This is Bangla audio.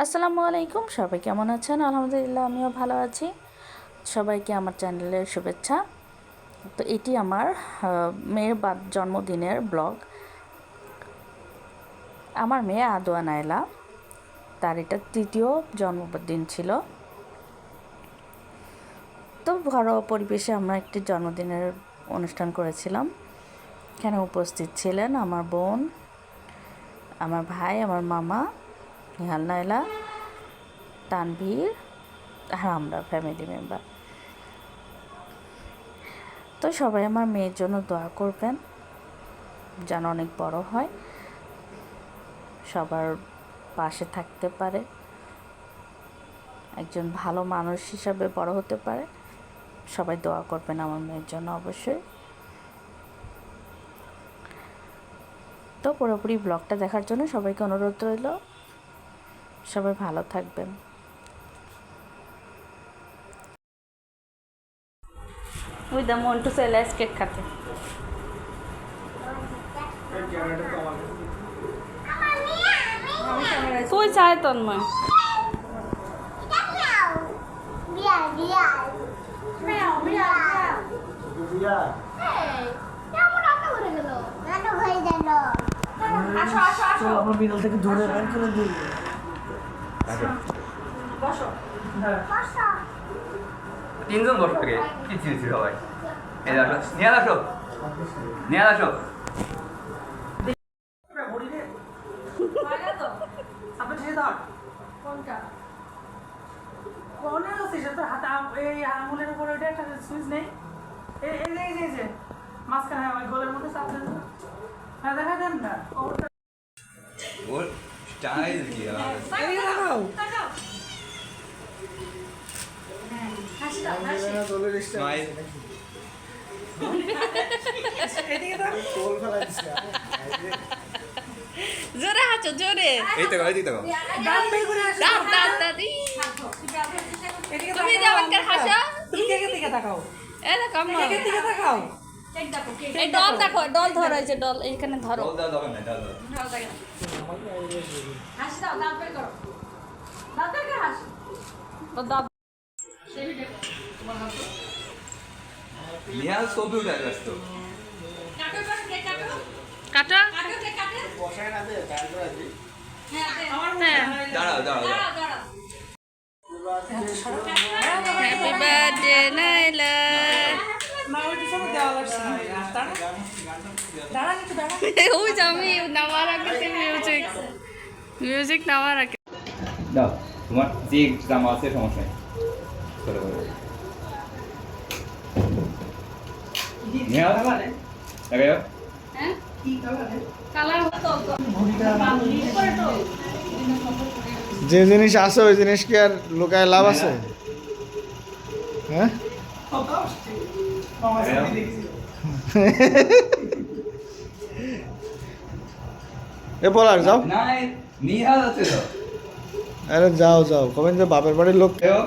আসসালামু আলাইকুম, সবাই কেমন আছেন? আলহামদুলিল্লাহ, আমিও ভালো আছি। সবাইকে আমার চ্যানেলের শুভেচ্ছা। তো এটি আমার মেয়ের জন্মদিনের ব্লগ। আমার মেয়ে আদোয়া নাইলা, তার এটা তৃতীয় জন্মদিন ছিল। তো ঘরোয়া পরিবেশে আমরা একটি জন্মদিনের অনুষ্ঠান করেছিলাম। এখানে উপস্থিত ছিলেন আমার বোন, আমার ভাই, আমার মামা, নিহাল নাইলা, তানভীর আর আমরা ফ্যামিলি মেম্বার। তো সবাই আমার মেয়ের জন্য দোয়া করবেন যেন অনেক বড় হয়, সবার পাশে থাকতে পারে, একজন ভালো মানুষ হিসাবে বড় হতে পারে। সবাই দোয়া করবেন আমার মেয়ের জন্য অবশ্যই। তো পুরোপুরি ব্লগটা দেখার জন্য সবাইকে অনুরোধ রইল। সবাই ভালো থাকবেন। ওই দা মন্টু চলে আসে কেক খাতে। তুই চাই তন্ময় বিড়াল থেকে ধরে বের করে দিই। তিনজন বসে থাকে কি চিনছি সবাই। এই আসো, নিয়ে আসো, নিয়ে আসো। আঙুলের উপরে ওইটা একটা সুইচ নেই, এই যে মাঝখানে ওই গোলের মধ্যে চাপ দেন। হ্যাঁ দেখা দেন না ওর স্টাইল কি আর স্মাইল। জোরে হাঁচো, জোরে। এই তো এই তো দাঁত দাঁত দাদি তুমি যেমনকার হাসো। তুমি কেকের দিকে তাকাও, এই দেখো আম্মা, কেকের দিকে তাকাও। এই ডল দেখো, ডল ধরো, এই যে ডল এইখানে ধরো। বল দাও দাও না দাও দাও। ও দাও। নিহাল ছবি উঠে ব্যস্ত। কাটো। হ্যাঁ। দাঁড়াও দাঁড়াও দাঁড়াও। Happy birthday Naila. না ওই পিছনে দেওয়া লাগছে না। দাঁড়ান একটু দাঁড়ান। ওই যে আমি নামার আগে মিউজিক নামার আগে। দাও তোমার যে জামা আছে সমস্যা নেই। চলো বলো। নিহাল লাগাও। হ্যাঁ কালার তো যে জিনিস আছে ওই জিনিস কি আর লুকায় লাভ আছে? হ্যাঁ, এ বলার যাও। না নিহাল আছে তো। আরে যাও যাও, কবেন যে বাপের বাড়ির লোক। এও